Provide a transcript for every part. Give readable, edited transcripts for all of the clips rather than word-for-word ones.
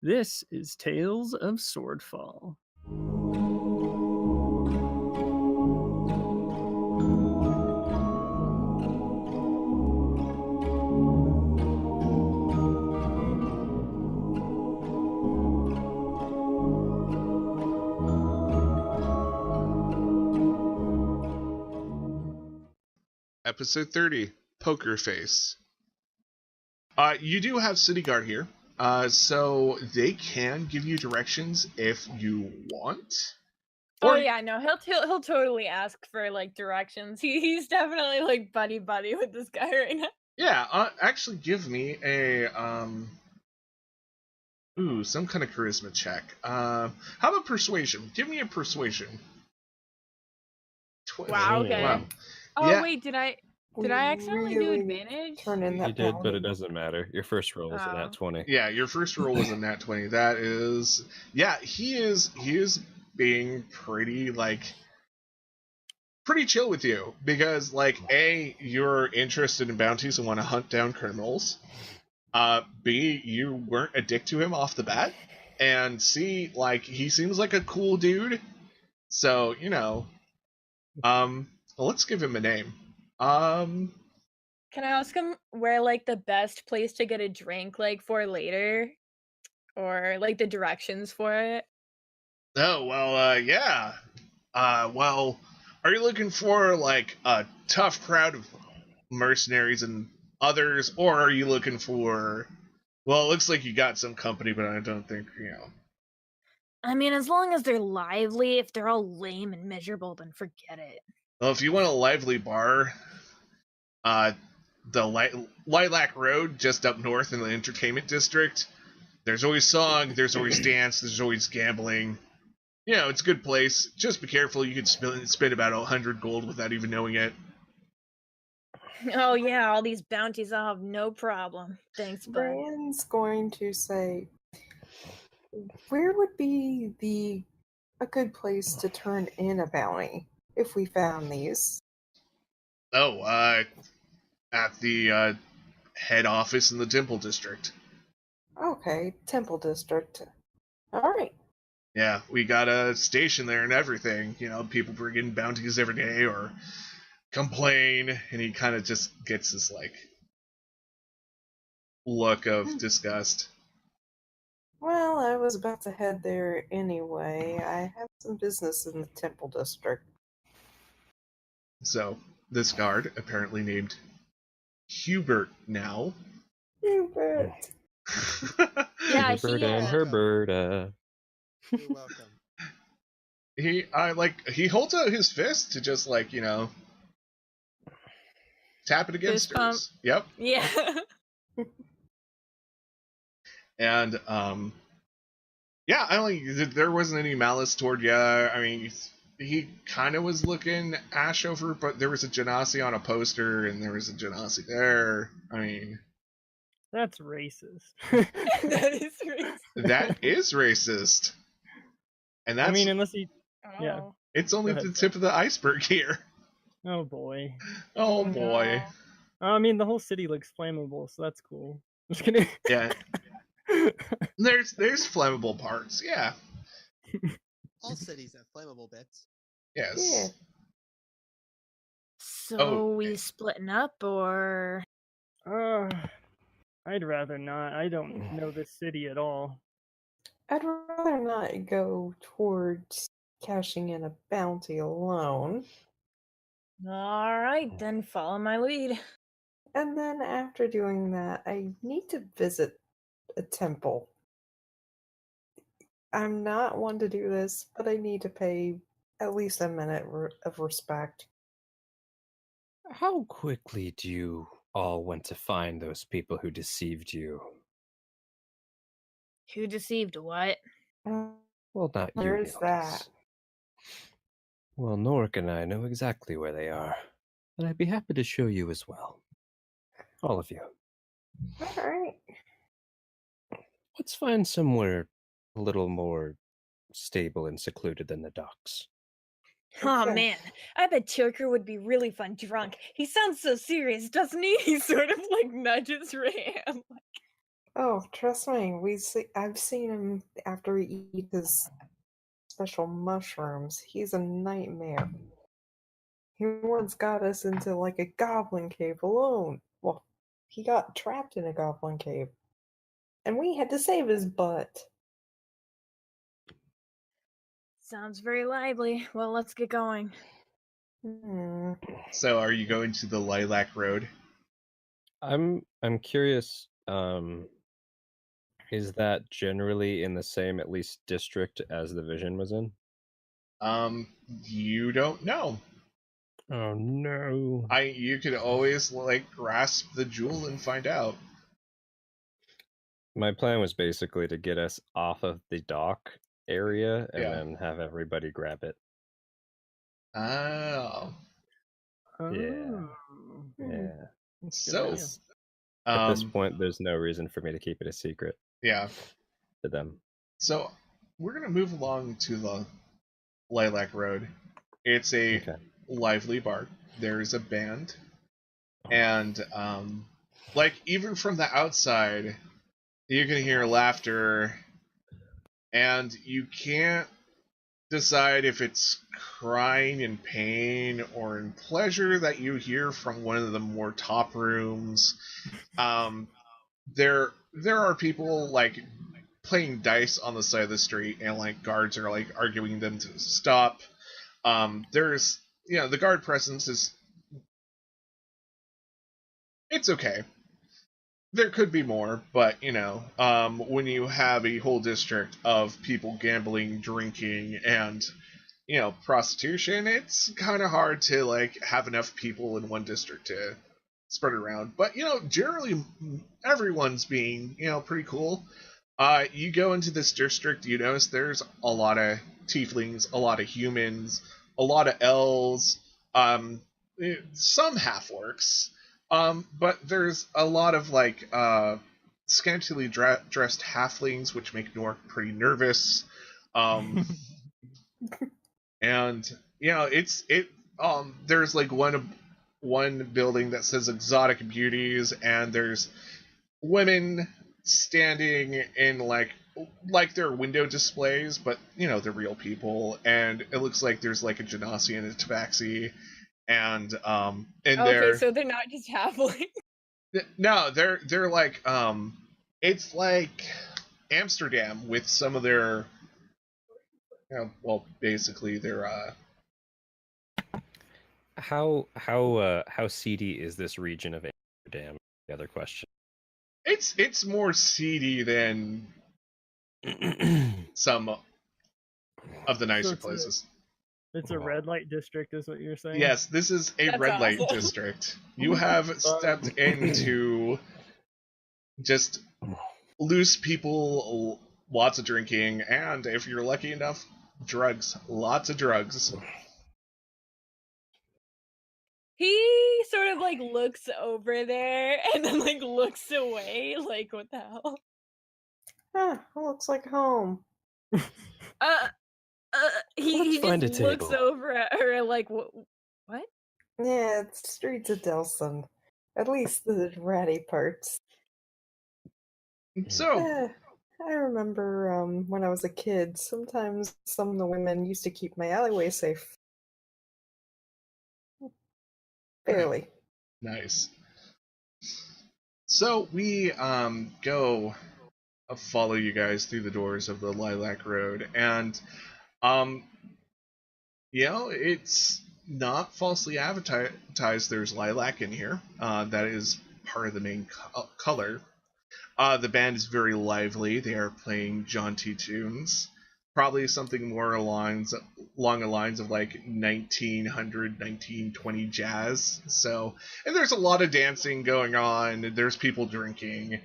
This is Tales of Swordfall. Episode 30, Poker Face. You do have City Guard here, so they can give you directions if you want. Oh yeah, no, he'll totally ask for like directions. He's definitely like buddy with this guy right now. Yeah, actually give me a some kind of charisma check. How about persuasion? Give me a persuasion. Wow, okay. Wow. Oh Yeah. wait, did I accidentally do advantage? Turn in that You did, but it doesn't matter. Your first roll was a nat 20. Yeah, your first roll was a nat 20. That is, yeah, he is being pretty chill with you because A, you're interested in bounties and want to hunt down criminals. B, you weren't a dick to him off the bat, and C, he seems like a cool dude. So let's give him a name. Can I ask him where the best place to get a drink for later, or the directions for it? Oh well, yeah. Well, are you looking for a tough crowd of mercenaries and others, or are you looking for? Well, it looks like you got some company, but I don't think I mean, as long as they're lively. If they're all lame and miserable, then forget it. Well, if you want a lively bar, the Lilac Road, just up north in the entertainment district. There's always song, there's always dance, there's always gambling. It's a good place. Just be careful, you could spend about 100 gold without even knowing it. Oh yeah, all these bounties I'll have no problem. Thanks, bud. Brian's going to say, where would be a good place to turn in a bounty if we found these? Oh, at the head office in the Temple District. Okay, Temple District. Alright. Yeah, we got a station there and everything. People bring in bounties every day or complain, and he kind of just gets this, look of disgust. Well, I was about to head there anyway. I have some business in the Temple District. So, this guard, apparently named Hubert now. Hubert! Yeah, Hubert and Herberta. You're welcome. He holds out his fist to just tap it against hers. Yep. Yeah. And yeah, I don't think there wasn't any malice toward you. I mean, he kind of was looking Ash over, but there was a Genasi on a poster, and there was a Genasi there. I mean, That's racist. That is racist. that is racist. And that's, I mean, unless he... Yeah. Oh. it's only Go the ahead, tip of the iceberg here. Oh, boy. Oh boy. I mean, the whole city looks flammable, so that's cool. Just kidding. Yeah. There's flammable parts. Yeah. All cities have flammable bits. Yes. Yeah. So Oh. we splitting up, or? I'd rather not. I don't know this city at all. I'd rather not go towards cashing in a bounty alone. All right, then follow my lead. And then after doing that, I need to visit a temple. I'm not one to do this, but I need to pay at least a minute of respect. How quickly do you all want to find those people who deceived you? Who deceived what? Well, not you. Where is Neotis. that? Well, Norik and I know exactly where they are, and I'd be happy to show you as well. All of you. Alright. Let's find somewhere a little more stable and secluded than the docks. Oh Okay. man, I bet Choker would be really fun drunk. He sounds so serious, doesn't he? He sort of nudges Ram. Oh, trust me, I've seen him after he eats his special mushrooms. He's a nightmare. He once got us into like a goblin cave alone. Well, he got trapped in a goblin cave, and we had to save his butt. Sounds very lively. Well, let's get going. So, are you going to the Lilac Road? I'm curious. Is that generally in the same at least district as the Vision was in? You don't know. Oh no! You could always like grasp the jewel and find out. My plan was basically to get us off of the dock area and Yeah. then have everybody grab it. Oh. Yeah. Oh. Yeah. That's a good So, idea. At this point, there's no reason for me to keep it a secret yeah. to them. So, we're gonna move along to the Lilac Road. It's a Okay. lively bar. There's a band, and like even from the outside, you can hear laughter, and you can't decide if it's crying in pain or in pleasure that you hear from one of the more top rooms. There are people like playing dice on the side of the street, and like guards are like arguing them to stop. There's the guard presence is it's okay. There could be more, but when you have a whole district of people gambling, drinking, and prostitution, it's kind of hard to like have enough people in one district to spread around. But generally everyone's being pretty cool. You go into this district, you notice there's a lot of tieflings, a lot of humans, a lot of elves, some half orcs, but there's a lot of like scantily dressed halflings, which make Nork pretty nervous. And there's like one building that says exotic beauties, and there's women standing in like their window displays, but they're real people, and it looks like there's like a genasi and a tabaxi, and Okay, so they're not just halfling. no, they're like it's like Amsterdam with some of their basically they're How seedy is this region of Amsterdam? The other question. it's more seedy than some of the nicer places. It's a red light district, is what you're saying? Yes, this is a That's red light awesome. district. You have stepped into just loose people, lots of drinking, and if you're lucky enough, drugs. Lots of drugs. He sort of like looks over there and then like looks away. Like, what the hell? Looks like home. He Let's find just a looks table. over at her like, what? Yeah, it's the streets of Delson. At least the ratty parts. So, I remember when I was a kid, sometimes some of the women used to keep my alleyway safe. Barely. nice. So we go follow you guys through the doors of the Lilac Road, and it's not falsely advertised there's lilac in here. That is part of the main color. The band is very lively. They are playing jaunty tunes. Probably something more along the lines of like 1900, 1920 jazz. So, and there's a lot of dancing going on. There's people drinking.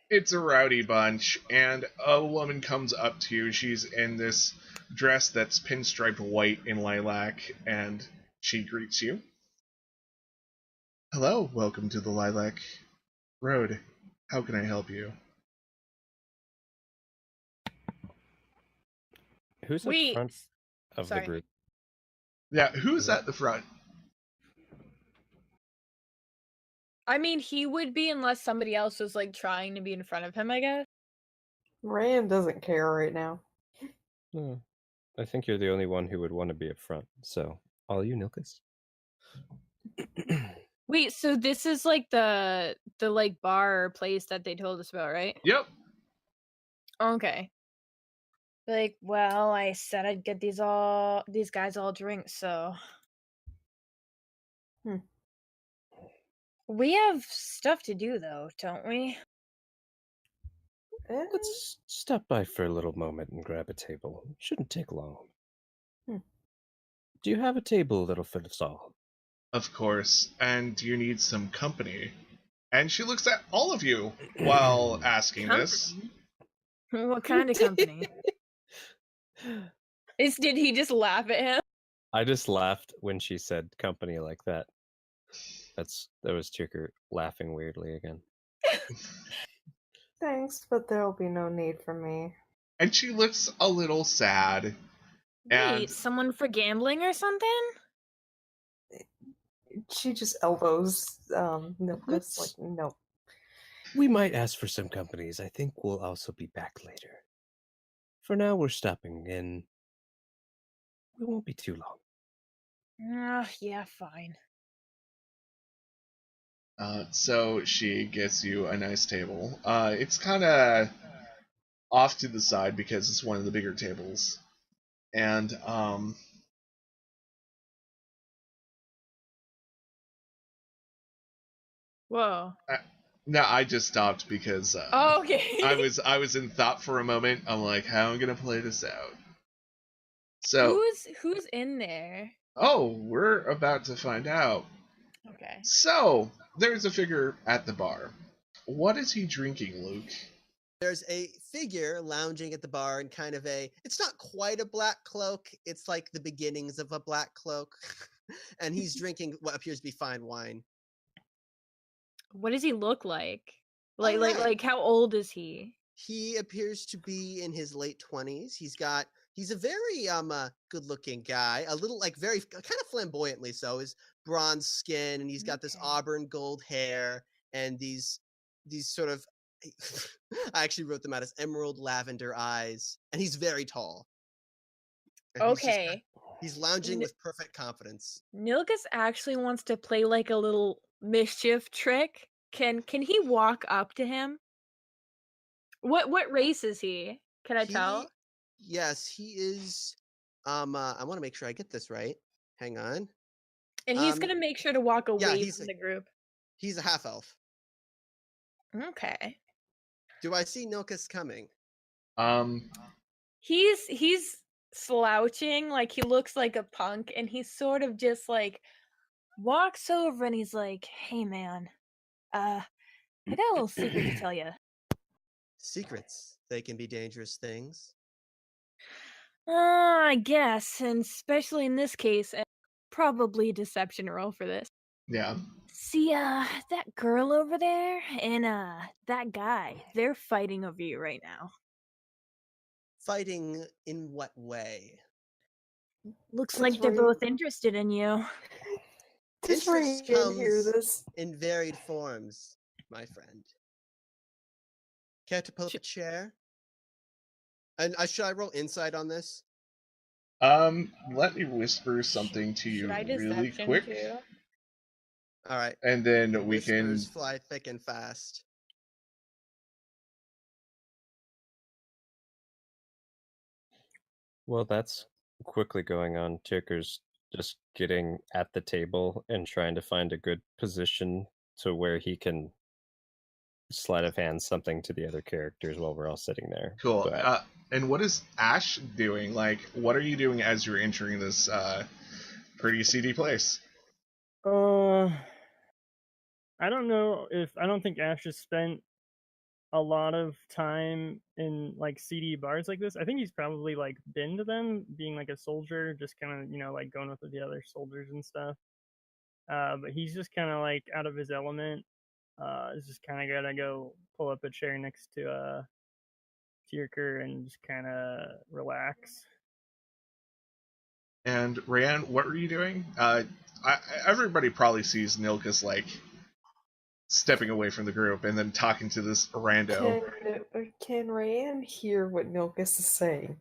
It's a rowdy bunch, and a woman comes up to you. She's in this dress that's pinstriped white in lilac, and she greets you. Hello, welcome to the Lilac Road. How can I help you? Who's at the front of Sorry. the group? Yeah, who's at the front? I mean, he would be unless somebody else was like trying to be in front of him, I guess. Rand doesn't care right now. No, I think you're the only one who would want to be up front. So, all you, Nilkus. Wait, so this is like the like bar or place that they told us about, right? Yep. Okay. Like, well, I said I'd get these guys all drinks, so Hmm. we have stuff to do though, don't we? Let's stop by for a little moment and grab a table. Shouldn't take long. Hmm. Do you have a table that'll fit us all? Of course. And you need some company. And she looks at all of you while asking this. Company? What kind of company? Did he just laugh at him? I just laughed when she said company like that. That was Chicker laughing weirdly again. Thanks, but there'll be no need for me. And she looks a little sad. And Wait, someone for gambling or something? She just elbows Nilkus like, no. We might ask for some companies. I think we'll also be back later. For now, we're stopping in. We won't be too long. Yeah, fine. so she gets you a nice table. It's kind of off to the side because it's one of the bigger tables. And Whoa. no, I just stopped because Oh, okay. I was in thought for a moment. I'm like, how am I gonna play this out? So who's in there? oh, we're about to find out. Okay. So there's a figure at the bar. What is he drinking, Luke? There's a figure lounging at the bar in kind of it's not quite a black cloak. It's like the beginnings of a black cloak. And he's drinking what appears to be fine wine. What does he look like? Alright. Like how old is he? He appears to be in his late 20s. He's a very good-looking guy, a little like very kind of flamboyantly so. His bronze skin, and he's got this auburn gold hair and these sort of I actually wrote them out as emerald lavender eyes, and he's very tall. And Okay. he's lounging with perfect confidence. Nilkus actually wants to play like a little mischief trick. Can he walk up to him? What race is he? Can I tell? Yes, he is. I want to make sure I get this right. Hang on. And he's gonna make sure to walk away from the group. He's a half elf. Okay. Do I see Nilkus coming? He's slouching, like he looks like a punk, and he sort of just like walks over and he's like, "Hey man, I got a little secret to tell you." Secrets, they can be dangerous things. I guess, and especially in this case, probably a deception roll for this. Yeah. See, that girl over there and that guy, they're fighting over you right now. Fighting in what way? Looks like they're both interested in you. Does Rand hear this? In varied forms, my friend. Care to pull up a chair? And should I roll insight on this? Let me whisper something to you really quick. Too? All right. And then we can Whispers fly thick and fast. Well, that's quickly going on. Ticker's just getting at the table and trying to find a good position to where he can sleight of hand something to the other characters while we're all sitting there. Cool. And what is Ash doing? Like, what are you doing as you're entering this pretty seedy place? I don't know I don't think Ash has spent a lot of time in like seedy bars like this. I think he's probably like been to them, being like a soldier, just kind of, you know, like going with the other soldiers and stuff. But he's just kind of like out of his element. He's just kind of gotta go pull up a chair next to Tierker and just kind of relax. And Ryan, what were you doing? Everybody probably sees Nilkus like stepping away from the group and then talking to this rando. Can Rayanne hear what Nilkus is saying?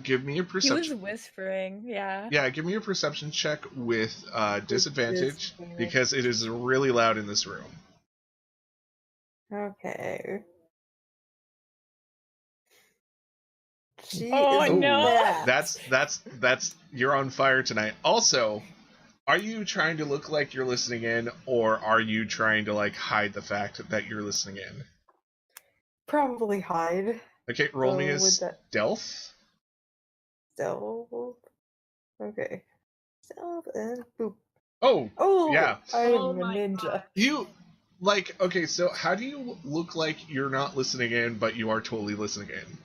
Give me a He was perception. whispering, yeah. Yeah, give me a perception check with disadvantage because it is really loud in this room. Okay. She Oh, is no. That's you're on fire tonight. Also, are you trying to look like you're listening in, or are you trying to like hide the fact that you're listening in? probably hide. Okay, roll me So as would that- stealth. Stealth. Okay. Stealth and boop. Oh, Oh, yeah. I am Oh a my ninja. God. You like okay, so how do you look like you're not listening in, but you are totally listening in?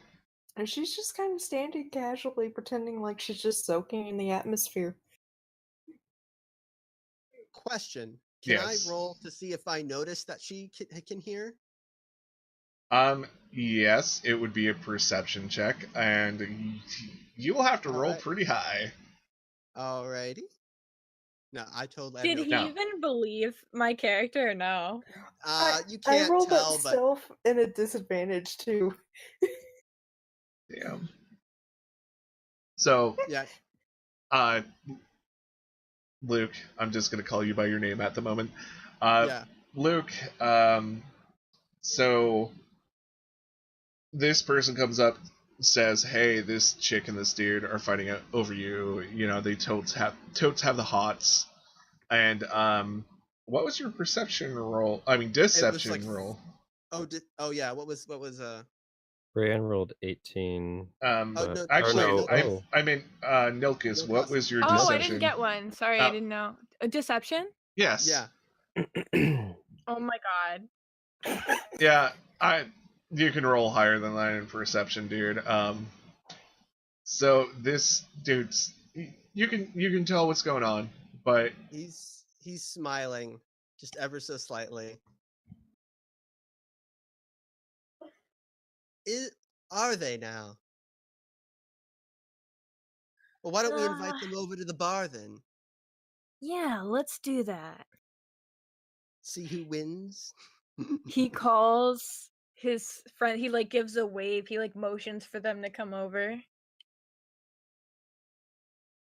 And she's just kind of standing casually, pretending like she's just soaking in the atmosphere. Question: Can Yes. I roll to see if I notice that she can hear? Yes, it would be a perception check, and you will have to roll Alright. pretty high. Alrighty. No, I totally. I Did have he no, No. even believe my character or no? you I can't rolled tell, that but stealth and a disadvantage too. Damn. So, yeah. Luke, I'm just gonna call you by your name at the moment. Yeah. Luke, so this person comes up, says, "Hey, this chick and this dude are fighting over you. You know, they totes have the hots." And what was your perception roll? I mean, deception like- roll. Oh yeah. What was Rayanne rolled 18. no, Actually, no, I mean, Nilkus, what was your Oh, deception? I didn't get one. Sorry, I didn't know. A deception? Yes. Yeah. Oh my God. Yeah, you can roll higher than that in perception, dude. So this dude's you can tell what's going on, but He's smiling just ever so slightly. Are they now? Well, why don't we invite them over to the bar then? Yeah, let's do that. See who wins. He calls his friend. He like gives a wave. He like motions for them to come over.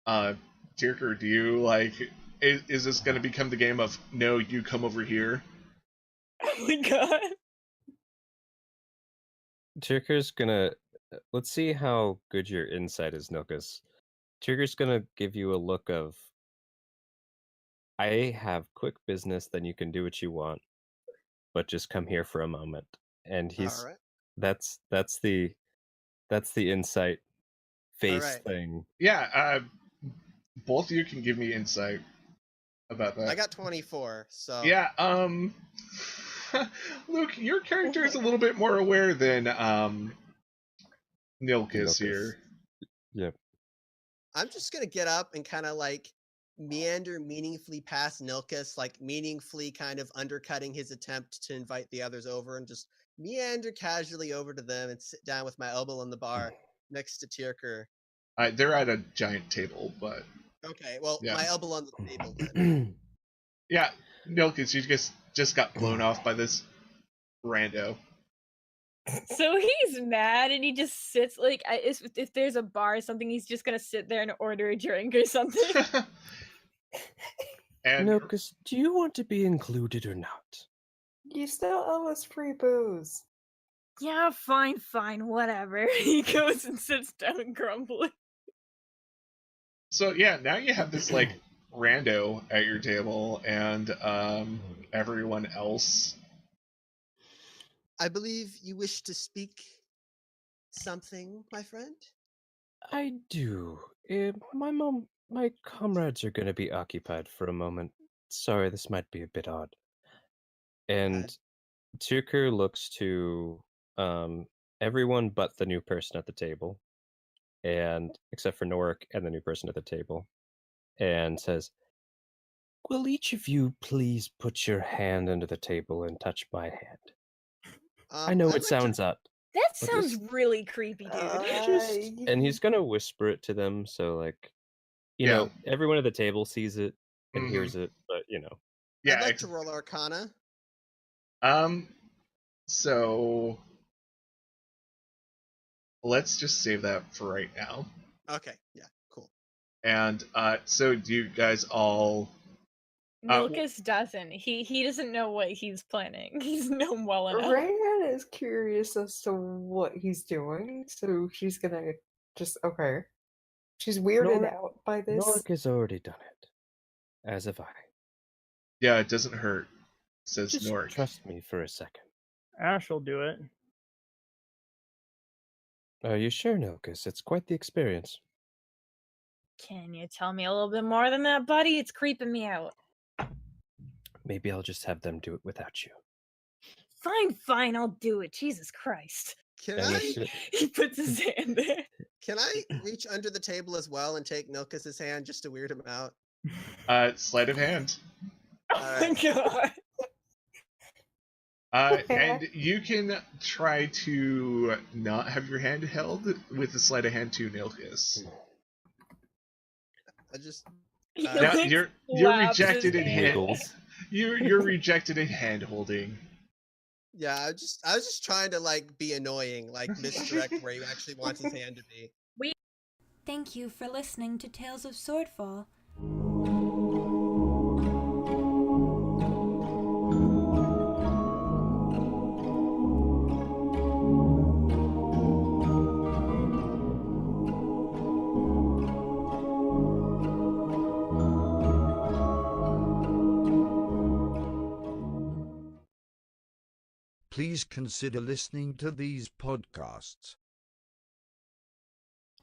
Tierker, do you like is this going to become the game of no, you come over here? Oh my God. Tirker's gonna let's see how good your insight is, Nilkus. Tirker's gonna give you a look of I have quick business, then you can do what you want, but just come here for a moment. And he's All right. that's the insight face right. thing. Yeah, both of you can give me insight about that. I got 24, so Yeah, Luke, your character is a little bit more aware than Nilkus here. Yep. I'm just gonna get up and kind of like meander meaningfully past Nilkus, like meaningfully kind of undercutting his attempt to invite the others over, and just meander casually over to them and sit down with my elbow on the bar next to Tierker. They're at a giant table, but Okay, well, Yeah. my elbow on the table then. yeah, Nilkus, you just got blown off by this rando. So he's mad and he just sits like if there's a bar or something, he's just gonna sit there and order a drink or something. And Nilkus, do you want to be included or not? You still owe us free booze. Yeah, fine, whatever. He goes and sits down grumbling. so yeah, now you have this like rando at your table, and everyone else. I believe you wish to speak something, my friend? I do. My comrades are going to be occupied for a moment. Sorry, this might be a bit odd. And Tirker looks to everyone but the new person at the table, and except for Norik and the new person at the table, and says, "Will each of you please put your hand under the table and touch my hand? I know I'd it like to- sounds odd." That But sounds really creepy, dude. And he's gonna whisper it to them, so like, you Yeah. know, everyone at the table sees it and Mhm. hears it, but you know. Yeah, I'd like to roll Arcana. So let's just save that for right now. Okay, yeah, cool. And so do you guys all Milkus doesn't. He doesn't know what he's planning. He's known well enough. Rayanne is curious as to what he's doing, so she's gonna just okay. She's weirded out by this. Nork has already done it, as have I. Yeah, it doesn't hurt, says Just Nork. trust me for a second. Ash will do it. Are you sure, Nilkus? It's quite the experience. Can you tell me a little bit more than that, buddy? It's creeping me out. Maybe I'll just have them do it without you. Fine, I'll do it. Jesus Christ. Can And I if it- He puts his hand there. can I reach under the table as well and take Nilkus's hand just to weird him out? Sleight of hand. Oh my god. And you can try to not have your hand held with the sleight of hand to Nilkus. I just He, Now, like, you're slaps rejected his in hand. Wiggles. You're rejected in hand holding. yeah, I was just trying to like be annoying, like misdirect where he actually wants his hand to be. Thank you for listening to Tales of Swordfall. Please consider listening to these podcasts.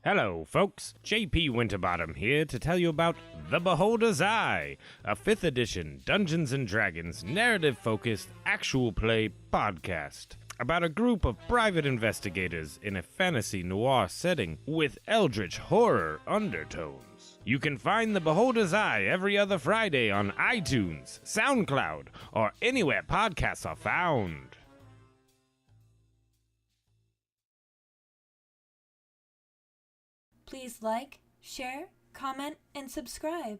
Hello, folks. JP Winterbottom here to tell you about The Beholder's Eye, a 5th edition Dungeons & Dragons narrative-focused actual play podcast about a group of private investigators in a fantasy noir setting with eldritch horror undertones. You can find The Beholder's Eye every other Friday on iTunes, SoundCloud, or anywhere podcasts are found. Please like, share, comment, and subscribe.